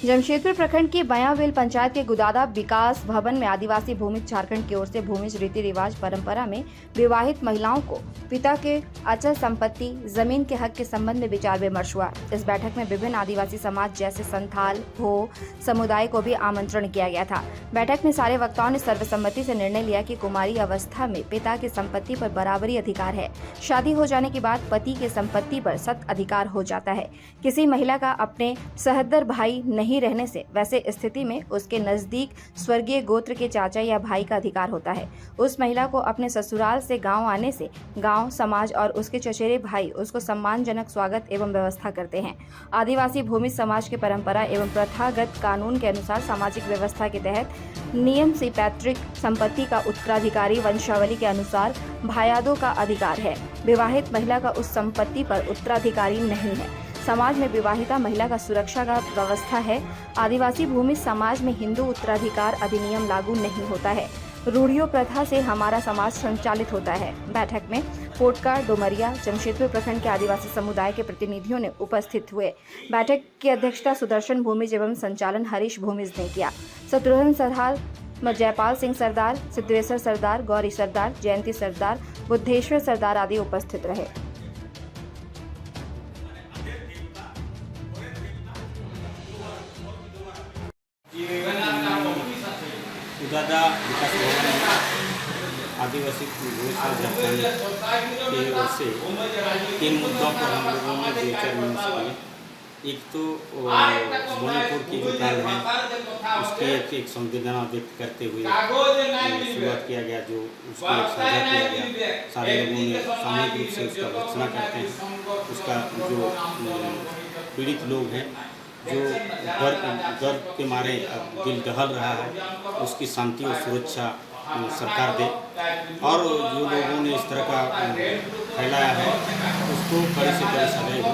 जमशेदपुर प्रखंड की बयावेल पंचायत के गुदादा विकास भवन में आदिवासी भूमि झारखंड की ओर से भूमिज रीति रिवाज परंपरा में विवाहित महिलाओं को पिता के अचल संपत्ति जमीन के हक के संबंध में विचार विमर्श हुआ। इस बैठक में विभिन्न आदिवासी समाज जैसे संथाल हो समुदाय को भी आमंत्रण किया गया था। बैठक में सारे वक्ताओं ने सर्वसम्मति से निर्णय लिया कि कुमारी अवस्था में पिता की संपत्ति पर बराबरी अधिकार है। शादी हो जाने के बाद पति के संपत्ति पर सत अधिकार हो जाता है। किसी महिला का अपने सहदर भाई नहीं रहने से वैसे स्थिति में उसके नजदीक स्वर्गीय गोत्र के चाचा या भाई का अधिकार होता है। उस महिला को अपने ससुराल से गांव आने से गांव समाज और उसके चचेरे भाई उसको सम्मानजनक स्वागत एवं व्यवस्था करते हैं। आदिवासी भूमि समाज के परंपरा एवं प्रथागत कानून के अनुसार सामाजिक व्यवस्था के तहत नियम से पैतृक संपत्ति का उत्तराधिकारी वंशावली के अनुसार भायादों का अधिकार है। विवाहित महिला का उस संपत्ति पर उत्तराधिकारी नहीं है। समाज में विवाहिता महिला का सुरक्षा का व्यवस्था है। आदिवासी भूमि समाज में हिंदू उत्तराधिकार अधिनियम लागू नहीं होता है। रूढ़ियों प्रथा से हमारा समाज संचालित होता है। बैठक में पोटका डोमरिया जमशेदपुर प्रखंड के आदिवासी समुदाय के प्रतिनिधियों ने उपस्थित हुए। बैठक की अध्यक्षता सुदर्शन भूमिज एवं संचालन हरीश भूमिज ने किया। शत्रुघ्न सरदार, जयपाल सिंह सरदार, सिद्धेश्वर सरदार, गौरी सरदार, जयंती सरदार, बुद्धेश्वर सरदार आदि उपस्थित रहे। गुदादा विकास भवन में आदिवासी भूमि झारखंड की ओर से 3 मुद्दों पर हम लोगों ने 2-4 मिनट किए। एक तो मणिपुर की जो कांड है उसकी एक संवेदना व्यक्त करते हुए शुरुआत किया गया, जो उसको एक साझा किया गया। सारे लोगों ने सामूहिक रूप से उसका भर्त्सना करते हैं। उसका जो पीड़ित लोग हैं जो गर्व के मारे अब दिल दहल रहा है, उसकी शांति और सुरक्षा सरकार दे। और जो लोगों ने इस तरह का फैलाया है उसको कड़े से कड़े सजाए हो।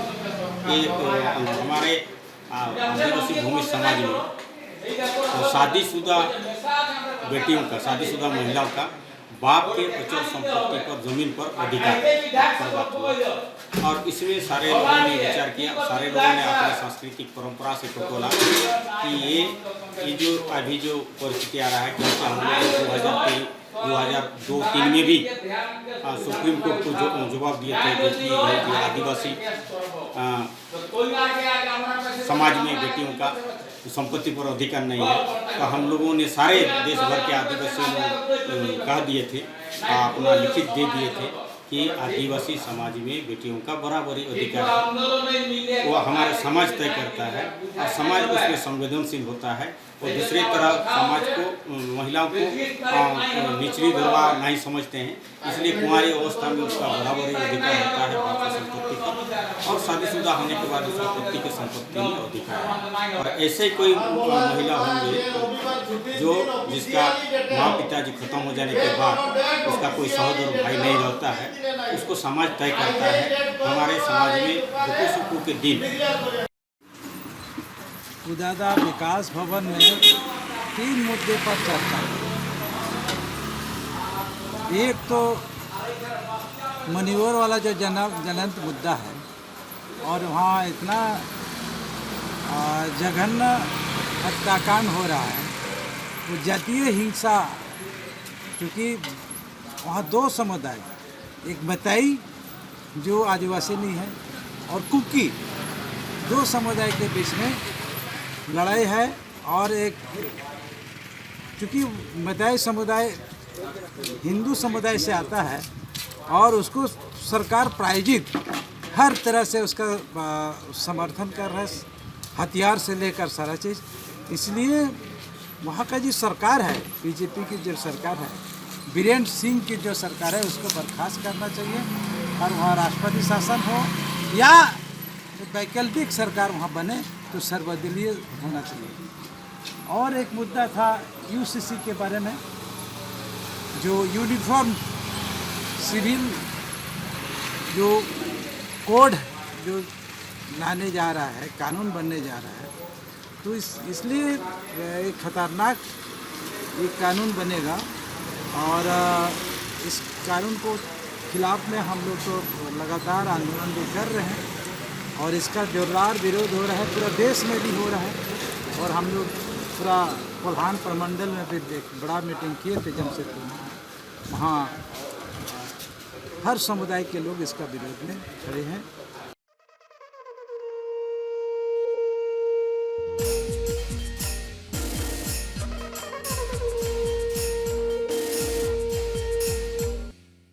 ये हमारे आदिवासी भूमि समाज में तो शादीशुदा बेटियों का, शादीशुदा महिलाओं का बाप के अचल संपत्ति पर, जमीन पर अधिकार पर बात हुआ। और इसमें सारे लोगों ने विचार किया। सारे लोगों ने अपने सांस्कृतिक परंपरा से टटोला कि ये जो अभी जो परिस्थिति आ रहा है, क्योंकि हम लोग 2002-3 में भी सुप्रीम कोर्ट को जवाब दिए थे कि आदिवासी समाज में बेटियों का संपत्ति पर अधिकार नहीं है। तो हम लोगों ने सारे देश भर के आदिवासियों को कह दिए थे, अपना लिखित दे दिए थे कि आदिवासी समाज में बेटियों का बराबरी अधिकार है। वो हमारा समाज तय करता है और समाज उसमें संवेदनशील होता है। और दूसरी तरफ समाज को, महिलाओं को निचली दरवा नहीं समझते हैं, इसलिए कुंवारी अवस्था में उसका बराबरी अधिकार होता है बाप की संपत्ति पर, और शादीशुदा होने के बाद उसका पति की संपत्ति में अधिकार है। और ऐसे कोई महिला होंगे जिसका माँ पिताजी खत्म हो जाने के बाद उसका कोई सहोदर भाई नहीं रहता है, उसको समाज तय करता है। हमारे समाज में दुखों सुखों के दिन गुदादा विकास भवन में 3 मुद्दे पर चर्चा हुई। एक तो मनियोर वाला जो ज्वलंत मुद्दा है, और वहाँ इतना जघन्य हत्याकांड हो रहा है, वो जातीय हिंसा। क्योंकि वहाँ 2 समुदाय, एक बताई जो आदिवासी नहीं है और कुकी, 2 समुदाय के बीच में लड़ाई है। और एक चूँकि बताई समुदाय हिंदू समुदाय से आता है और उसको सरकार प्रायोजित हर तरह से उसका समर्थन कर रहा है, हथियार से लेकर सारा चीज़। इसलिए वहाँ का जो सरकार है, बीजेपी की जो सरकार है, बीरेंद्र सिंह की जो सरकार है, उसको बर्खास्त करना चाहिए और वहाँ राष्ट्रपति शासन हो या वैकल्पिक सरकार वहाँ बने तो सर्वदलीय होना चाहिए। और एक मुद्दा था यूसीसी के बारे में, जो यूनिफॉर्म सिविल जो कोड जो लाने जा रहा है, कानून बनने जा रहा है, तो इसलिए एक खतरनाक एक कानून बनेगा। और इस कानून को खिलाफ में हम लोग तो लगातार आंदोलन भी कर रहे हैं और इसका जोरदार विरोध हो रहा है, पूरा देश में भी हो रहा है। और हम लोग पूरा कोल्हान प्रमंडल में भी एक बड़ा मीटिंग किए थे जमशेदपुर में। वहाँ हर समुदाय के लोग इसका विरोध में खड़े हैं।